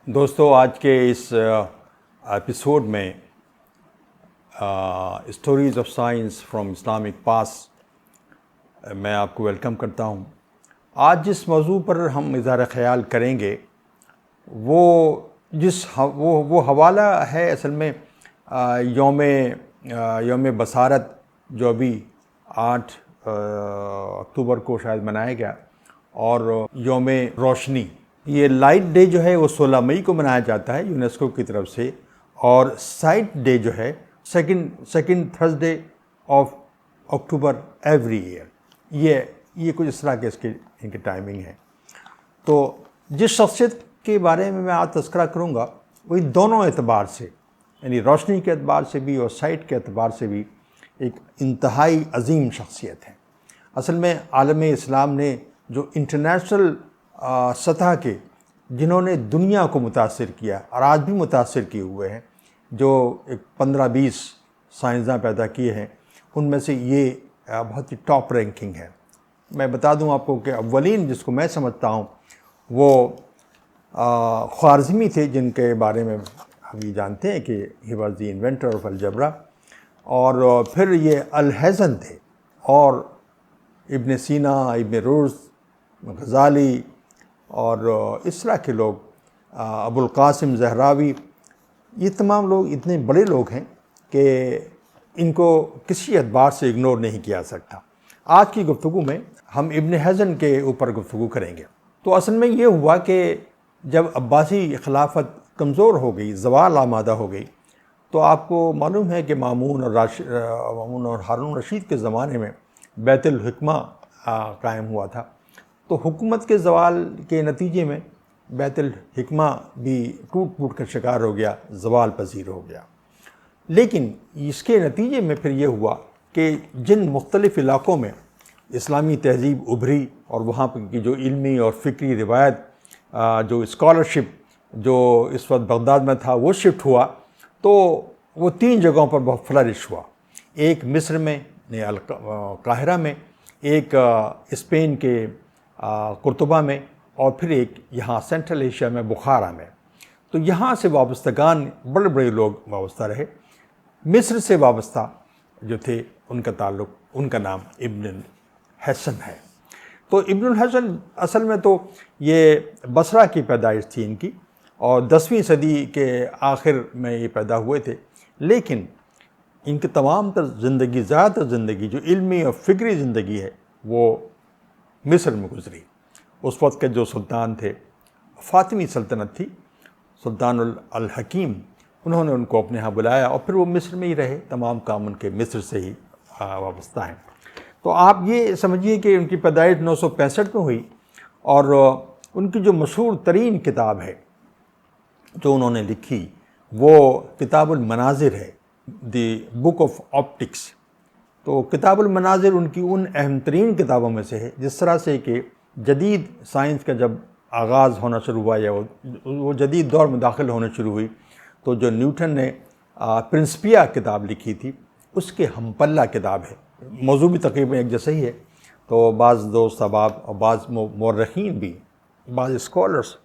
दोस्तों, आज के इस एपिसोड में stories of science from Islamic past मैं आपको वेलकम करता हूं। आज जिस मौजू पर हम इज़हार ख़याल करेंगे वो वो हवाला है असल में यौम बसारत जो अभी 8 अक्टूबर को शायद मनाया गया, और यौम रोशनी। ये लाइट डे जो है वो 16 मई को मनाया जाता है यूनेस्को की तरफ से, और साइट डे जो है second Thursday of October every year. ये कुछ इस तरह के इनकी टाइमिंग है। तो जिस शख्सियत के बारे में मैं आज तज़किरा करूँगा वो इन दोनों एतबार से, यानी रोशनी के एतबार से भी और साइट के एतबार से भी एक इंतहाई अजीम शख्सियत है। असल में आलम इस्लाम ने जो इंटरनेशनल सतह के जिन्होंने दुनिया को मुतासिर किया और आज भी मुतासिर किए हुए हैं, जो एक 15-20 साइंसदान पैदा किए हैं, उनमें से ये बहुत ही टॉप रैंकिंग है। मैं बता दूं आपको कि अव्वलीन जिसको मैं समझता हूं वो ख्वारिज़मी थे, जिनके बारे में हम ये जानते हैं कि he was the inventor of algebra. और फिर ये अल-हैज़न थे, और इब्न सीना, इब्न रुश्द, गज़ाली और इस तरह के लोग, अबुल कासिम ज़हरावी, ये तमाम लोग इतने बड़े लोग हैं कि इनको किसी एतबार से इग्नोर नहीं किया सकता। आज की गुफ्तगू में हम इब्न हैज़न के ऊपर गुफ्तगू करेंगे। तो असल में ये हुआ कि जब अब्बासी खिलाफत कमज़ोर हो गई, ज़वाल आमादा हो गई, तो आपको मालूम है कि मामून और हारून रशीद के ज़माने में बैतुल हिकमा कायम हुआ था। तो हुकूमत के ज़वाल के नतीजे में बैतुल हिकमा भी टूट फूट का शिकार हो गया, ज़वाल पजीर हो गया। लेकिन इसके नतीजे में फिर ये हुआ कि जिन मुख्तलिफ़ इलाक़ों में इस्लामी तहज़ीब उभरी और वहाँ पर की जो इल्मी और फ़िक्री रिवायत, जो स्कॉलरशिप जो इस वक्त बगदाद में था वो शिफ्ट हुआ, तो वो 3 जगहों पर बहुत फ्लरिश हुआ। एक मिस्र में, काहिरा में, एक स्पेन के कुर्तुबा में, और फिर एक यहाँ सेंट्रल एशिया में बुखारा में। तो यहाँ से वाबस्तगान बड़े बड़े लोग वाबस्ता रहे। मिस्र से वाबस्ता जो थे उनका नाम इब्न हैसन है। तो इब्न हैसन असल में तो ये बसरा की पैदाइश थी इनकी, और 10वीं सदी के आखिर में ये पैदा हुए थे। लेकिन इनकी तमाम तर ज़िंदगी, ज़्यादातर ज़िंदगी जो इल्मी और फ़िक्री ज़िंदगी है वो मिस्र में गुजरी। उस वक्त के जो सुल्तान थे, फ़ातिमी सल्तनत थी, सुल्तान अल हकीम, उन्होंने उनको अपने यहाँ बुलाया और फिर वो मिस्र में ही रहे। तमाम काम उनके मिस्र से ही वाबस्ता हैं। तो आप ये समझिए कि उनकी पैदाइश 965 में हुई, और उनकी जो मशहूर तरीन किताब है जो उन्होंने लिखी वो किताबुल मनाजिर है, द बुक ऑफ ऑप्टिक्स। तो किताबुल मनाजिर उनकी उन अहम तरीन किताबों में से है, जिस तरह से कि जदीद साइंस का जब आगाज़ होना शुरू हुआ या वो जदीद दौर में दाखिल होने शुरू हुई, तो जो न्यूटन ने प्रिंसिपिया किताब लिखी थी उसके हमपल्ला किताब है। मौजू भी तकरीबन एक जैसा ही है। तो बाज़ दोस्त अहबाब और बाज़ मौर्रखीन भी, बाज़ स्कॉलर्स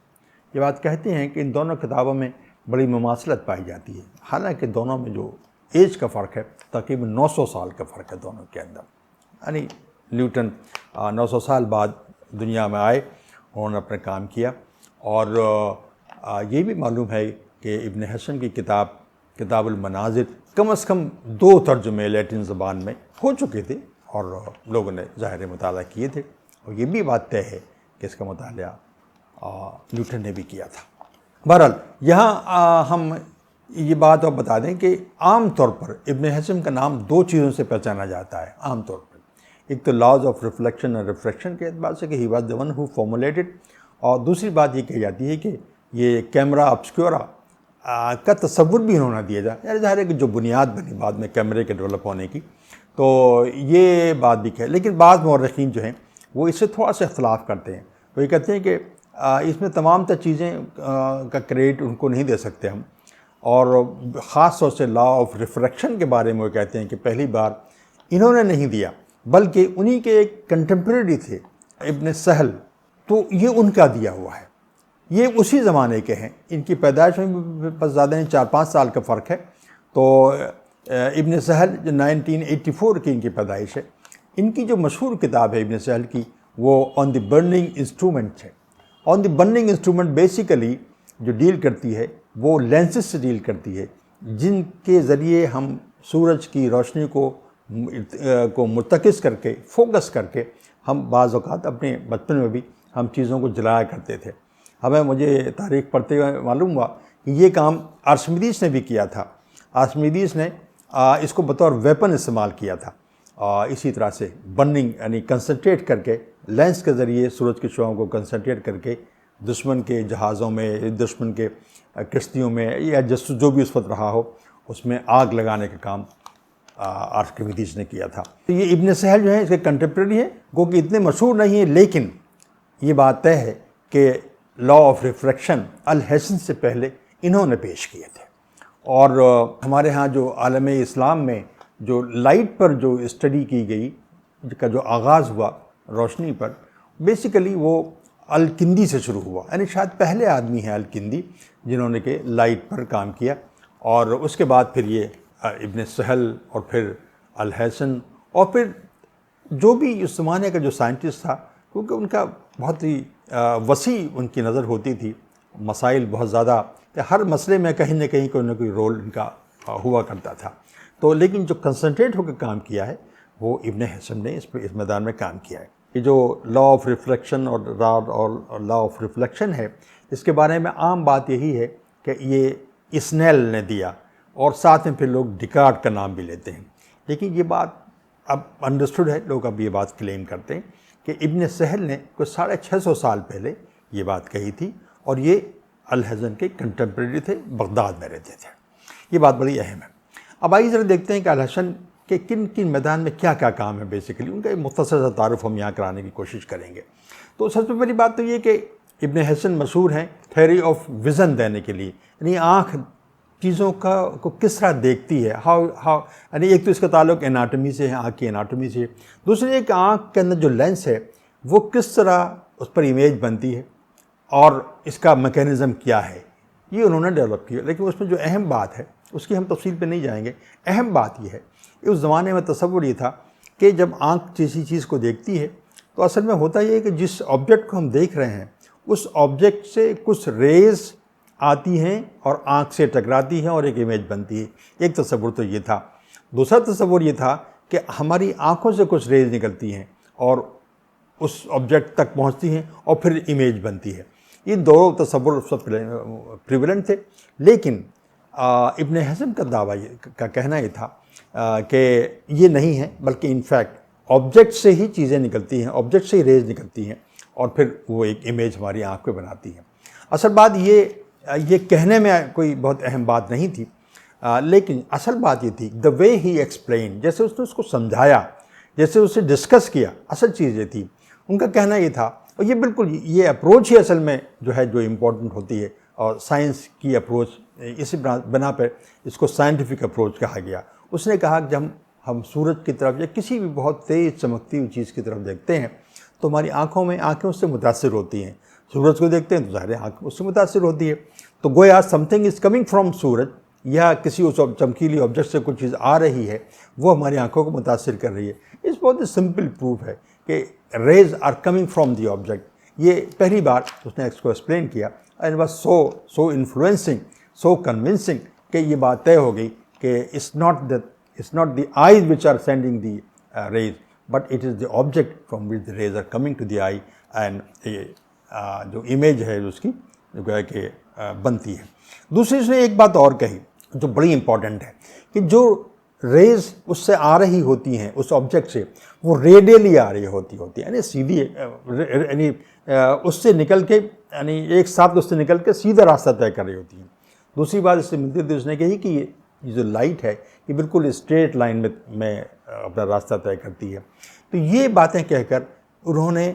ये बात कहते हैं कि इन दोनों किताबों में बड़ी मुमासलत पाई जाती है। हालांकि दोनों में जो एज का फ़र्क है तकरीबन 900 साल का फ़र्क है दोनों के अंदर। यानी न्यूटन 900 साल बाद दुनिया में आए, उन्होंने अपना काम किया। और ये भी मालूम है कि इब्न हैसन की किताब किताबुल मनाजिर कम से कम 2 तर्जुमे लैटिन ज़बान में हो चुके थे, और लोगों ने ज़ाहिर मुताला किए थे। और ये भी बात तय है कि इसका मुताला न्यूटन ने भी किया था। बहरहाल यहाँ हम ये बात और बता दें कि आम तौर पर इब्न हैसन का नाम 2 चीज़ों से पहचाना जाता है आम तौर पर। एक तो लॉज ऑफ रिफ्लेक्शन और रिफ्रैक्शन के एतबार से कि he was the one who formulated, और दूसरी बात ये कही जाती है कि ये कैमरा ऑब्स्क्योरा का तस्वुर भी उन्होंने दिया जाए। यार ज़ाहिर है कि जो बुनियाद बनी बाद में कैमरे के डेवलप होने की, तो ये बात भी है। लेकिन बाज़ मौर्रखीन जो हैं वो इससे थोड़ा सा इख्तलाफ करते हैं। वो ये कहते हैं कि इसमें तमाम तर चीज़ें का क्रेडिट उनको नहीं दे सकते हम, और ख़ास तौर से लॉ ऑफ रिफ्रैक्शन के बारे में वो कहते हैं कि पहली बार इन्होंने नहीं दिया, बल्कि उन्हीं के एक कंटेम्प्रेरी थे इब्न सहल, तो ये उनका दिया हुआ है। ये उसी ज़माने के हैं, इनकी पैदाइश में भी बस ज़्यादा नहीं 4-5 साल का फ़र्क है। तो इब्न सहल जो 1984 की इनकी पैदाइश है, इनकी जो मशहूर किताब है इब्न सहल की वो ऑन द बर्निंग इंस्ट्रूमेंट है। On the burning instrument basically जो डील करती है वो लेंसेज से डील करती है, जिनके ज़रिए हम सूरज की रोशनी को मुर्तकिज़ करके, फोकस करके हम बाज़ औक़ात अपने बचपन में भी हम चीज़ों को जलाया करते थे। मुझे तारीख़ पढ़ते हुए मालूम हुआ कि ये काम आर्किमिडीज़ ने भी किया था। आर्किमिडीज़ ने इसको बतौर वेपन इस्तेमाल किया था। इसी तरह से बर्निंग यानी कंसंट्रेट करके लेंस के ज़रिए सूरज की शुआओं को कंसंट्रेट करके दुश्मन के जहाज़ों में, दुश्मन के किश्तियों में या जो भी उस वक्त रहा हो उसमें आग लगाने का काम आर्किमिडीज़ ने किया था। तो ये इब्न सहल जो है इसके कंटेम्प्रेरी हैं, क्योंकि इतने मशहूर नहीं है, लेकिन ये बात तय है कि लॉ ऑफ रिफ्रैक्शन अल-हैसन से पहले इन्होंने पेश किए थे। और हमारे यहाँ जो आलम इस्लाम में जो लाइट पर जो स्टडी की गई, का जो आगाज़ हुआ रोशनी पर, बेसिकली वो अल-किंदी से शुरू हुआ। यानी शायद पहले आदमी हैं अल-किंदी जिन्होंने के लाइट पर काम किया, और उसके बाद फिर ये इब्न सहल और फिर अल-हैसन और फिर जो भी उस ज़माने का जो साइंटिस्ट था, क्योंकि उनका बहुत ही वसी उनकी नज़र होती थी, मसाइल बहुत ज़्यादा, हर मसले में कहीं ना कहीं कोई ना कोई रोल इनका हुआ करता था। तो लेकिन जो कंसंट्रेट होकर काम किया है वो इब्न हैसन ने इस मैदान में काम किया है। ये जो लॉ ऑफ रिफ्लेक्शन और लॉ ऑफ रिफ्लेक्शन है, इसके बारे में आम बात यही है कि ये स्नेल ने दिया, और साथ में फिर लोग डिकार्ट का नाम भी लेते हैं। लेकिन ये बात अब अंडरस्टूड है, लोग अब ये बात क्लेम करते हैं कि इब्न सहल ने कुछ 650 साल पहले ये बात कही थी, और ये अल-हैसन के कंटेम्प्रेरी थे, बगदाद में रहते थे। ये बात बड़ी अहम है। अब आइए ज़रा देखते हैं कि अल-हैसन के किन किन मैदान में क्या क्या काम है। बेसिकली उनका एक मुख्तसर सा तारुफ हम यहाँ कराने की कोशिश करेंगे। तो सबसे पहली बात तो ये कि इब्न हैसन मशहूर हैं थ्योरी ऑफ विज़न देने के लिए, यानी आँख चीज़ों को किस तरह देखती है, हाउ यानी एक तो इसका ताल्लुक एनाटमी से है, आँख की एनाटमी से। दूसरी एक आँख के अंदर जो लेंस है वो किस तरह उस पर इमेज बनती है और इसका मैकेनिज़्म क्या है, ये उन्होंने डेवलप किया। लेकिन उसमें जो अहम बात है उसकी हम तफसील पे नहीं जाएंगे। अहम बात ये है कि उस ज़माने में तसव्वुर ये था कि जब आँख किसी चीज़ को देखती है तो असल में होता ये है कि जिस ऑब्जेक्ट को हम देख रहे हैं उस ऑब्जेक्ट से कुछ रेज़ आती हैं और आँख से टकराती हैं और एक इमेज बनती है। एक तसव्वुर तो ये था। दूसरा तसव्वुर ये था कि हमारी आँखों से कुछ रेज़ निकलती हैं और उस ऑब्जेक्ट तक पहुँचती हैं और फिर इमेज बनती है। ये दो तसव्वुर सब प्रिवेलेंट थे। लेकिन इब्न हैसन का दावा का कहना ये था कि ये नहीं है, बल्कि इनफैक्ट ऑब्जेक्ट से ही चीज़ें निकलती हैं, ऑब्जेक्ट से ही रेज़ निकलती हैं और फिर वो एक इमेज हमारी आँख पे बनाती है। असल बात ये कहने में कोई बहुत अहम बात नहीं थी, लेकिन असल बात ये थी द वे ही एक्सप्लेन, जैसे उसने उसको समझाया, जैसे उससे डिस्कस किया, असल चीज़ ये थी। उनका कहना ये था, और ये बिल्कुल ये अप्रोच ही असल में जो है जो इम्पोर्टेंट होती है, और साइंस की अप्रोच, इसी बना पर इसको साइंटिफिक अप्रोच कहा गया। उसने कहा कि जब हम सूरज की तरफ या किसी भी बहुत तेज़ चमकती हुई चीज़ की तरफ देखते हैं तो हमारी आँखें उससे मुतासिर होती हैं। सूरज को देखते हैं तो ज़ाहिर आँख उससे मुतासिर होती है। तो गोया समथिंग इज़ कमिंग फ्रॉम सूरज, या किसी उस चमकीली ऑब्जेक्ट से कुछ चीज़ आ रही है, वो हमारी आँखों को मुतासिर कर रही है। इस बहुत ही सिंपल प्रूफ है कि rays are coming from the object. ये पहली बार उसने इसको एक्सप्लेन किया and was so influencing, so convincing कि ये बात तय हो गई कि it's not the eyes which are sending the rays, but it is the object from which the rays are coming to the eye, and जो image है उसकी जो है कि बनती है। दूसरी उसने एक बात और कही जो बड़ी इंपॉर्टेंट है कि जो रेज उससे आ रही होती हैं उस ऑब्जेक्ट से, वो रेडियली आ रही होती है, यानी सीधी, यानी उससे निकल के, यानी एक साथ उससे निकल के सीधा रास्ता तय कर रही होती हैं। दूसरी बात इससे मिलती थी उसने कही कि ये जो लाइट है ये बिल्कुल स्ट्रेट लाइन में अपना रास्ता तय करती है। तो ये बातें कहकर उन्होंने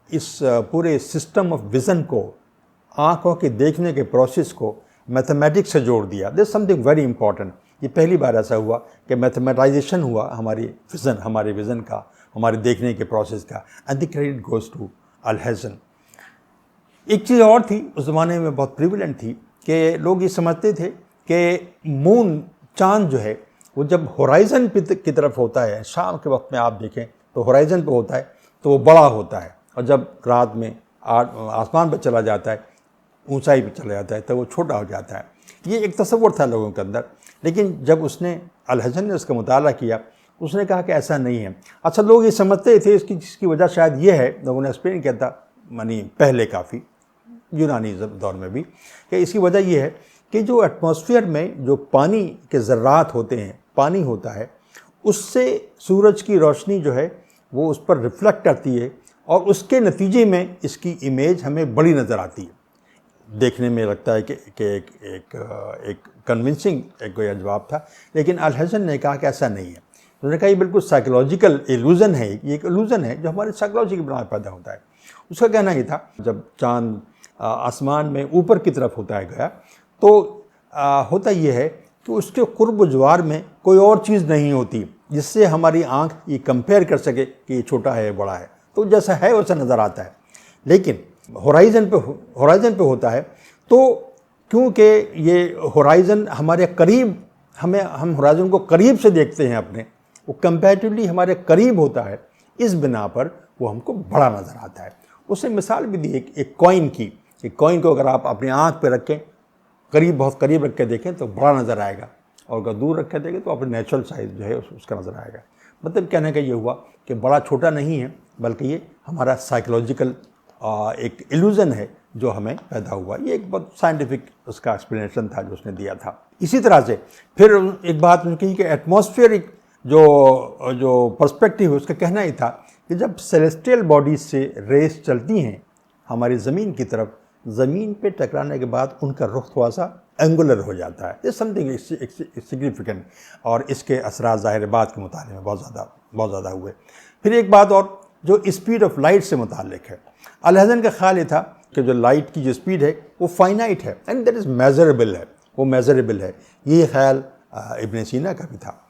इस पूरे सिस्टम ऑफ विज़न को, आँखों के देखने के प्रोसेस को मैथमेटिक्स से जोड़ दिया। This something very important. ये पहली बार ऐसा हुआ कि मैथमेटाइजेशन हुआ हमारे विज़न का, हमारे देखने के प्रोसेस का, and the credit goes to Alhazen. एक चीज़ और थी उस ज़माने में बहुत प्रिविलेंट थी कि लोग ये समझते थे कि मून, चाँद जो है वो जब होराइज़न की तरफ होता है, शाम के वक्त में आप देखें तो होराइज़न पे होता है तो वो बड़ा होता है, और जब रात में आसमान पर चला जाता है, ऊंचाई पे चला जाता है, तो वो छोटा हो जाता है। ये एक तसव्वुर था लोगों के अंदर। लेकिन जब उसने अल-हसन ने उसका मुताला किया, उसने कहा कि ऐसा नहीं है। अच्छा, लोग ये समझते थे जिसकी वजह शायद ये है, लोगों ने एक्सप्लेन किया था, मानी पहले काफ़ी यूनानी दौर में भी, कि इसकी वजह ये है कि जो एटमॉस्फेयर में जो पानी के ज़र्रात होते हैं, पानी होता है, उससे सूरज की रोशनी जो है वो उस पर रिफ्लेक्ट करती है, और उसके नतीजे में इसकी इमेज हमें बड़ी नज़र आती है। देखने में लगता है कि एक कन्विंसिंग एक कोई जवाब था। लेकिन अल-हसन ने कहा कि ऐसा नहीं है। उन्होंने कहा ये बिल्कुल साइकोलॉजिकल इल्यूज़न है, ये एक इल्यूज़न है जो हमारे साइकोलॉजी की बिना पैदा होता है। उसका कहना ये था, जब चाँद आसमान में ऊपर की तरफ होता है गया, तो होता ये है कि उसके कुर्ब जवार में कोई और चीज़ नहीं होती जिससे हमारी आँख ये कंपेयर कर सके कि ये छोटा है, बड़ा है। तो जैसा है वैसा नज़र आता है। लेकिन होराइज़न पे होता है, तो क्योंकि ये होराइज़न हमारे करीब, हम होराइज़न को करीब से देखते हैं अपने, वो कंपैरेटिवली हमारे करीब होता है, इस बिना पर वो हमको बड़ा नज़र आता है। उसने मिसाल भी दी एक कॉइन की। एक कॉइन को अगर आप अपनी आँख पे रखें, बहुत करीब रख के देखें तो बड़ा नज़र आएगा, और अगर दूर रख के देखें तो अपने नेचुरल साइज़ जो है उसका नज़र आएगा। मतलब कहने का ये हुआ कि बड़ा छोटा नहीं है, बल्कि ये हमारा साइकोलॉजिकल एक इल्यूज़न है जो हमें पैदा हुआ। ये एक बहुत साइंटिफिक उसका एक्सप्लेनेशन था जो उसने दिया था। इसी तरह से फिर एक बात उन्होंने कही कि एटमॉस्फेरिक जो पर्सपेक्टिव है उसका कहना ही था कि जब सेलेस्टियल बॉडीज से रेस चलती हैं हमारी ज़मीन की तरफ, ज़मीन पे टकराने के बाद उनका रुख थोड़ा सा एंगुलर हो जाता है। दिस समथिंग सिग्निफिकेंट, और इसके असरात ज़ाहिर बात के मुताले में बहुत ज़्यादा हुए। फिर एक बात और जो स्पीड ऑफ लाइट से मुताल्लिक है, अल-हसन का ख्याल ये था कि जो लाइट की जो स्पीड है वो फाइनाइट है एंड दैट इज़ मेजरेबल है, वो मेजरेबल है। ये ख्याल इब्न सीना का भी था।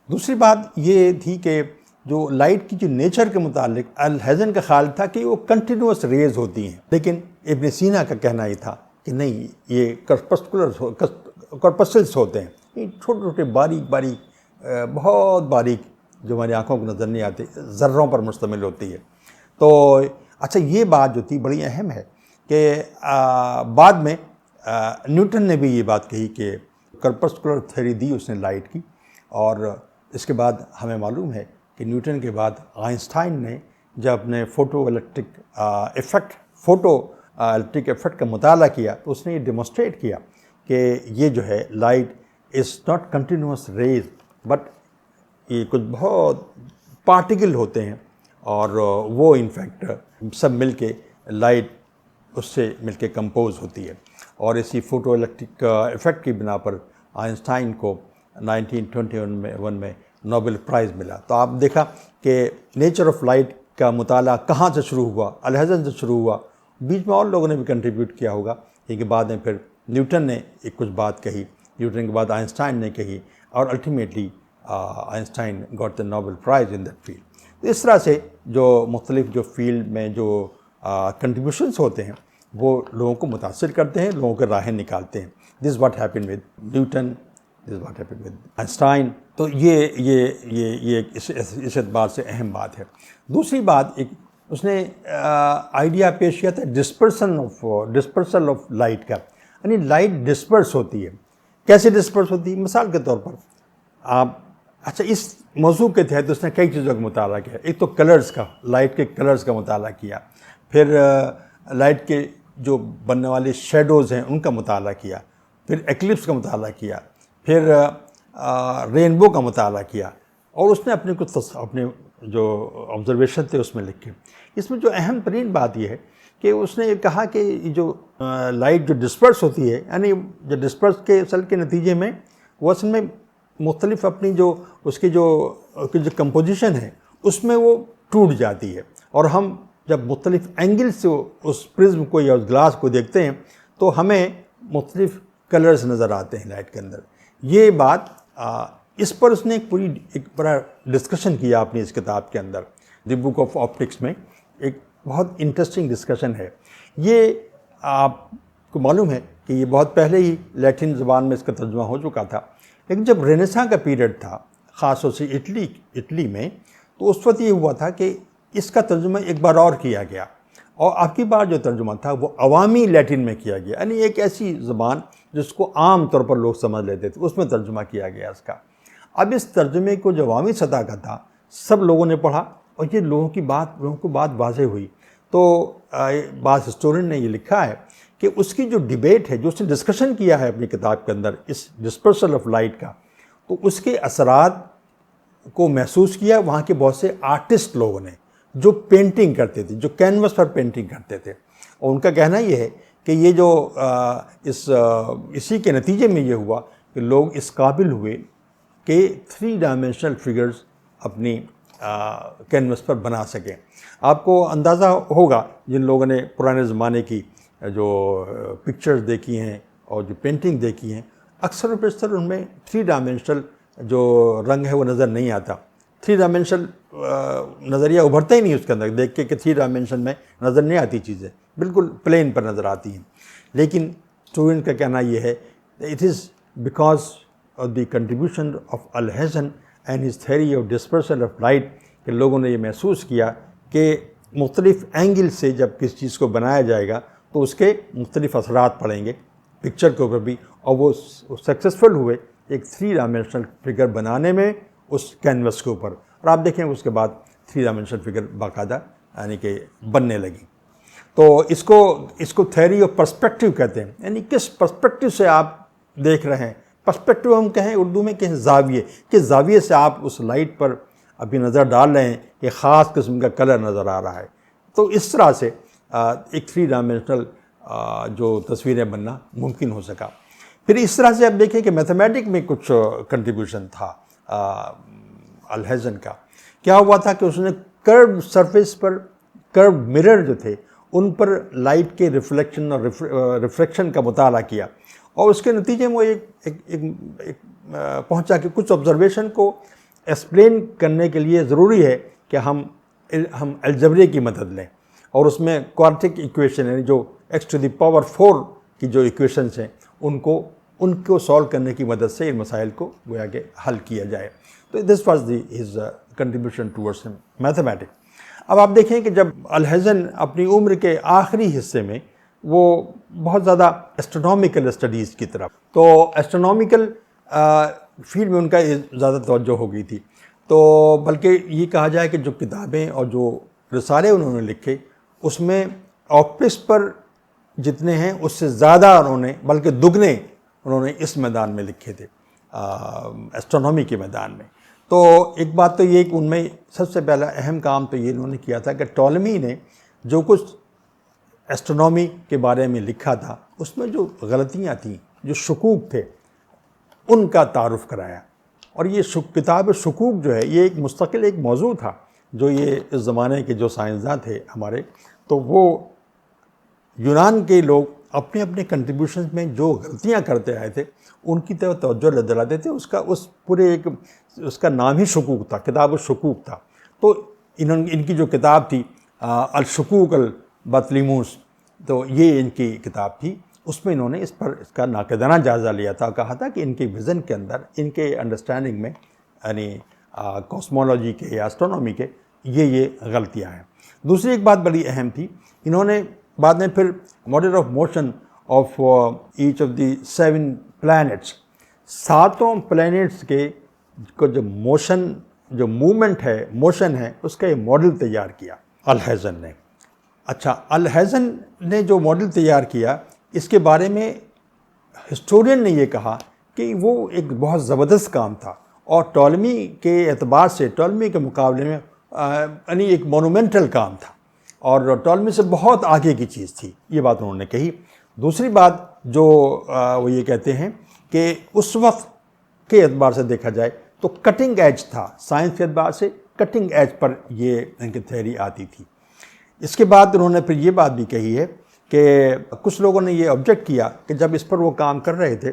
दूसरी बात ये थी कि जो लाइट की जो नेचर के मुतालिक अल-हसन का ख्याल था कि वो कंटिन्यूस रेज होती हैं, लेकिन इब्न सीना का कहना ये था कि नहीं, ये कर्पस्कुलर्स होते हैं, ये छोटे छोटे बारीक बहुत बारीक जो हमारी आँखों को नज़र नहीं आते, ज़र्रों पर मुश्तमिल होती है। तो अच्छा, ये बात जो थी बड़ी अहम है कि बाद में न्यूटन ने भी ये बात कही कि कर्पस्कुलर थ्योरी दी उसने लाइट की, और इसके बाद हमें मालूम है कि न्यूटन के बाद आइंस्टाइन ने जब अपने फोटो इलेक्ट्रिक इफेक्ट का मुताला किया तो उसने ये डेमोस्ट्रेट किया कि ये जो है light is not continuous rays, but ये कुछ बहुत पार्टिकल होते हैं, और वो इनफैक्ट सब मिलके लाइट उससे मिलके कंपोज होती है। और इसी फोटो इलेक्ट्रिक इफेक्ट की बिना पर आइंस्टाइन को 1921 में नोबेल प्राइज़ मिला। तो आप देखा कि नेचर ऑफ लाइट का मुताला कहाँ से शुरू हुआ, अल-हसन से शुरू हुआ, बीच में और लोगों ने भी कंट्रीब्यूट किया होगा, लेकिन बाद में फिर न्यूटन ने एक कुछ बात कही, न्यूटन के बाद आइंस्टाइन ने कही, और ultimately Einstein got the Nobel prize in that field. तो इस तरह से जो मुख्तलिफ जो फील्ड में जो कंट्रीब्यूशंस होते हैं वो लोगों को मुतासिर करते हैं, लोगों के राहें निकालते हैं। This what happened with Newton, this what happened with Einstein. तो ये इस एतबार से अहम बात है। दूसरी बात, एक उसने आइडिया पेश किया था डिस्पर्सल ऑफ लाइट का, यानी लाइट डिस्पर्स होती है। कैसे डिस्पर्स होती है? मिसाल के तौर पर आप, अच्छा, इस मौजू के तहत उसने कई चीज़ों का मुताला किया। एक तो कलर्स का, लाइट के कलर्स का मुताला किया, फिर लाइट के जो बनने वाले शेडोज़ हैं उनका मुताला किया, फिर एक्लिप्स का मुताला किया, फिर रेनबो का मुताला किया, और उसने अपने जो ऑब्जर्वेशन थे उसमें लिखे। इसमें जो अहम तरीन बात यह है कि उसने कहा कि जो लाइट जो डिस्पर्स होती है, यानी जो डिस्पर्स के असल के नतीजे में वो असल में मुख्तलिफ अपनी जो उसकी जो कंपोजिशन है उसमें वो टूट जाती है, और हम जब मुख्तलिफ एंगल से उस प्रिज्म को या उस ग्लास को देखते हैं तो हमें मुख्तलिफ कलर्स नज़र आते हैं लाइट के अंदर। ये बात इस पर उसने एक बड़ा डिस्कशन किया अपनी इस किताब के अंदर, द बुक ऑफ ऑप्टिक्स में एक बहुत इंटरेस्टिंग डिस्कशन है। ये आपको मालूम है कि ये बहुत पहले ही लैटिन ज़बान में इसका तर्जुमा हो चुका था, लेकिन जब रेनेसां का पीरियड था ख़ास तौर से इटली में, तो उस वक्त ये हुआ था कि इसका तर्जुमा एक बार और किया गया, और आपकी बार जो तर्जुमा था वो अवामी लैटिन में किया गया, यानी एक ऐसी ज़बान जिसको आम तौर पर लोग समझ लेते थे, उसमें तर्जुमा किया गया इसका। अब इस तर्जुमे को जो अवामी सतह का था सब लोगों ने पढ़ा, और ये लोगों को बात वाज़ेह हुई। तो बाज़ हिस्टोरियन ने ये लिखा है कि उसकी जो डिबेट है, जो उसने डिस्कशन किया है अपनी किताब के अंदर इस डिस्पर्सल ऑफ लाइट का, तो उसके असरात को महसूस किया वहाँ के बहुत से आर्टिस्ट लोगों ने जो पेंटिंग करते थे, जो कैनवस पर पेंटिंग करते थे। और उनका कहना ये है कि ये जो इसी के नतीजे में ये हुआ कि लोग इस काबिल हुए कि 3 डायमेंशनल फिगर्स अपनी कैनवस पर बना सकें। आपको अंदाज़ा होगा जिन लोगों ने पुराने ज़माने की जो पिक्चर्स देखी हैं और जो पेंटिंग देखी हैं, अक्सर बेशतर उनमें 3 डायमेंशनल जो रंग है वो नज़र नहीं आता। 3 डायमेंशनल नज़रिया उभरता ही नहीं उसके अंदर देख के कि 3 डायमेंशन में नज़र नहीं आती चीज़ें, बिल्कुल प्लेन पर नज़र आती हैं। लेकिन स्टूडेंट का कहना ये है it is because of the contribution of Alhazen and his theory of dispersal of light, कि लोगों ने ये महसूस किया कि मुख्तलिफ़ एंगल से जब किसी चीज़ को बनाया जाएगा तो उसके मुख्तलिफ़ असरात पड़ेंगे पिक्चर के ऊपर भी, और वो सक्सेसफुल हुए एक 3 डायमेंशनल फिगर बनाने में उस कैनवस के ऊपर। और आप देखें उसके बाद 3 डायमेंशनल फिगर बाकायदा यानी कि बनने लगी। तो इसको थ्योरी ऑफ पर्सपेक्टिव कहते हैं, यानी किस पर्सपेक्टिव से आप देख रहे हैं। पर्सपेक्टिव हम कहें उर्दू में कहें जाविये, किस जाविये से आप उस लाइट पर अभी नज़र डाल रहे हैं, एक ख़ास किस्म का कलर नज़र आ रहा है। तो इस तरह से एक 3 डायमेंशनल जो तस्वीरें बनना मुमकिन हो सका। फिर इस तरह से आप देखें कि मैथमेटिक में कुछ कंट्रीब्यूशन था अल-हैज़न का। क्या हुआ था कि उसने कर्व सरफेस पर कर्व मिरर जो थे उन पर लाइट के रिफ्लेक्शन और रिफ्रैक्शन का मुताला किया, और उसके नतीजे में वो एक पहुंचा कि कुछ ऑब्जर्वेशन को एक्सप्लेन करने के लिए ज़रूरी है कि हम अलजबरे की मदद लें, और उसमें क्वाड्रेटिक इक्वेशन यानी जो x⁴ की जो इक्वेशंस हैं उनको सॉल्व करने की मदद से इन मसाइल को गोया के हल किया जाए। तो this was his contribution towards mathematics. अब आप देखें कि जब अल-हैज़न अपनी उम्र के आखिरी हिस्से में वो बहुत ज़्यादा एस्ट्रोनॉमिकल स्टडीज़ की तरफ, तो एस्ट्रोनॉमिकल फील्ड में उनका ज़्यादा तवज्जो हो गई थी। तो बल्कि ये कहा जाए कि जो किताबें और जो रिसाले उन्होंने लिखे उसमें ऑप्टिक्स पर जितने हैं उससे ज़्यादा उन्होंने, बल्कि दुगने उन्होंने इस मैदान में लिखे थे, एस्ट्रोनॉमी के मैदान में। तो एक बात तो ये कि उनमें सबसे पहला अहम काम तो ये इन्होंने किया था कि टॉलमी ने जो कुछ एस्ट्रोनॉमी के बारे में लिखा था उसमें जो गलतियाँ थीं, जो शकूक थे, उनका तारुफ कराया। और ये किताब शकूक जो है ये एक मुस्तकिल एक मौजू था जो ये इस ज़माने के जो साइंसदान थे हमारे, तो वो यूनान के लोग अपने अपने कंट्रीब्यूशन में जो गलतियां करते आए थे उनकी तरफ तवज्जो दिलाते थे। उसका नाम ही शकूक था, किताब शकूक था। तो इनकी जो किताब थी अल-शकूक अल-बतलिमूस, तो ये इनकी किताब थी। उसमें इन्होंने इसका नाक़िदाना जायज़ा लिया था, कहा था कि इनके विज़न के अंदर, इनके अंडरस्टैंडिंग में, यानी कॉस्मोलॉजी के या एस्ट्रोनॉमी के ये गलतियाँ हैं। दूसरी एक बात बड़ी अहम थी, इन्होंने बाद में फिर model of motion of each of the 7 planets, 7 planets के को जो मूवमेंट है, मोशन है, उसका ये मॉडल तैयार किया अल-हैज़न ने। अच्छा, अल-हैज़न ने जो मॉडल तैयार किया इसके बारे में हिस्टोरियन ने ये कहा कि वो एक बहुत ज़बरदस्त काम था, और टॉलमी के एतबार से, टॉलमी के मुकाबले में यानी एक मोनूमेंटल काम था, और टॉलमी से बहुत आगे की चीज़ थी, ये बात उन्होंने कही। दूसरी बात जो वो ये कहते हैं कि उस वक्त के एतबार से देखा जाए तो कटिंग एज था, साइंस के एतबार से कटिंग एज पर ये इनकी थ्योरी आती थी। इसके बाद उन्होंने फिर ये बात भी कही है कि कुछ लोगों ने ये ऑब्जेक्ट किया कि जब इस पर वो काम कर रहे थे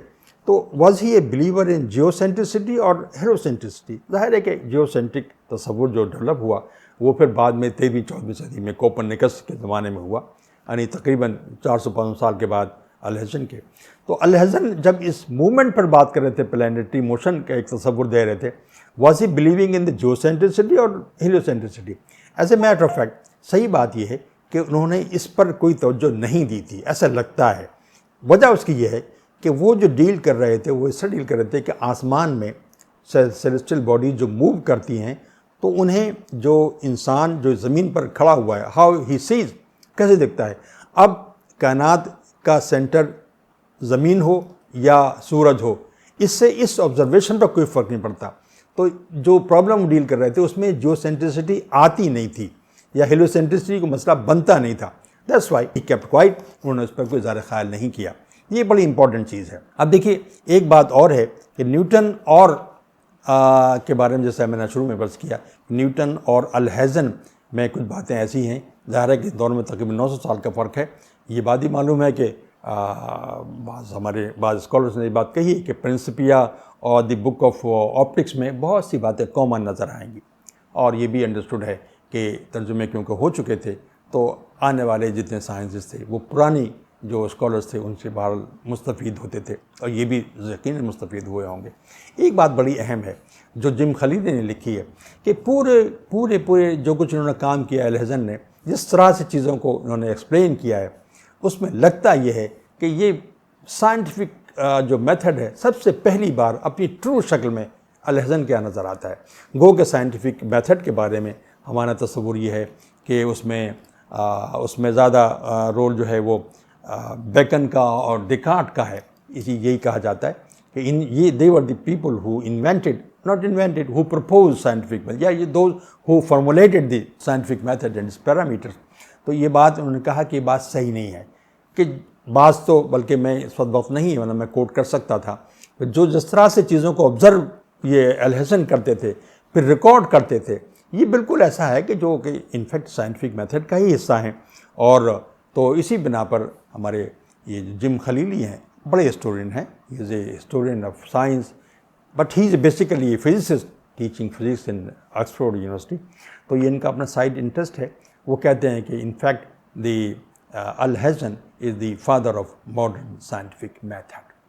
तो was he A believer in जियोसेंट्रिसिटी और हेलोसेंट्रिसिटी। जाहिर है कि जियोसेंट्रिक तस्वुर जो डेवलप हुआ वो फिर बाद में 13वीं 14वीं सदी में कोपरनिकस के ज़माने में हुआ, यानी तकरीबन 400-500 साल के बाद अल-हसन के। तो अल-हसन जब इस मूवमेंट पर बात कर रहे थे, प्लानिटरी मोशन का एक तस्वुर दे रहे थे, was he believing in the geocentricity और heliocentricity? As a matter of fact सही बात यह है कि उन्होंने इस पर कोई तवज्जो नहीं दी थी, ऐसा लगता है। वजह उसकी यह है कि वो जो डील कर रहे थे वो इससे डील कर रहे थे कि आसमान में सेलेस्टियल बॉडी जो मूव करती हैं तो उन्हें जो इंसान जो ज़मीन पर खड़ा हुआ है, हाउ ही सीज, कैसे दिखता है। अब कायनात का सेंटर ज़मीन हो या सूरज हो, इससे इस ऑब्जर्वेशन पर कोई फ़र्क नहीं पड़ता। तो जो प्रॉब्लम डील कर रहे थे उसमें जियोसेंट्रिसिटी आती नहीं थी या हेलियोसेंट्रिसिटी को मसला बनता नहीं था। That's why he kept quite, उन्होंने उस पर कोई ज़्यादा ख्याल नहीं किया। ये बड़ी इंपॉर्टेंट चीज़ है। अब देखिए एक बात और है कि न्यूटन और के बारे में जैसे मैंने शुरू में बर्स किया, न्यूटन और अल-हसन में कुछ बातें ऐसी हैं, ज़ाहिर है कि दौर में तकरीबन 900 साल का फ़र्क है। ये बात ही मालूम है कि बाज़ स्कॉलर्स ने ये बात कही कि प्रिंसिपिया और द बुक ऑफ ऑप्टिक्स में बहुत सी बातें कॉमन नज़र आएंगी, और ये भी अंडरस्टूड है कि तर्जुमे क्योंकि हो चुके थे तो आने वाले जितने साइंसिस्ट थे वो पुरानी जो स्कॉलर्स थे उनसे बहरहाल मुस्तफ़ीद होते थे, और ये भी यकीनन मुस्तफ़ीद हुए होंगे। एक बात बड़ी अहम है जो जिम खलीदी ने लिखी है कि पूरे जो कुछ उन्होंने काम किया है अल-हसन ने, जिस तरह से चीज़ों को उन्होंने एक्सप्लेन किया है, उसमें लगता ये है कि ये साइंटिफिक जो मेथड है सबसे पहली बार अपनी ट्रू शक्ल में अल-हसन के यहाँ नज़र आता है। गो के साइंटिफिक मेथड के बारे में हमारा तस्वुर ये है कि उसमें ज़्यादा रोल जो है वो बेकन का और डिकार्ट का है। यही कहा जाता है कि they were the people who invented who propose scientific method, या ये those who formulated the scientific method and its parameters. तो ये बात उन्होंने कहा कि बात सही नहीं है, कि बात तो बल्कि मैं इस वक्त नहीं है, मतलब मैं कोट कर सकता था, जो जिस तरह से चीज़ों को ऑब्ज़र्व ये अल-हसन करते थे फिर रिकॉर्ड करते थे, ये बिल्कुल ऐसा है कि जो कि इनफैक्ट साइंटिफिक मेथड का ही हिस्सा हैं। और तो इसी बिना पर हमारे ये जिम खलीली हैं, बड़े हिस्टोरियन हैं, he is a historian of science, but he is basically A physicist teaching physics in Oxford university. तो ये इनका अपना साइड इंटरेस्ट है। वो कहते हैं कि in fact the Alhazen is the father of modern scientific method.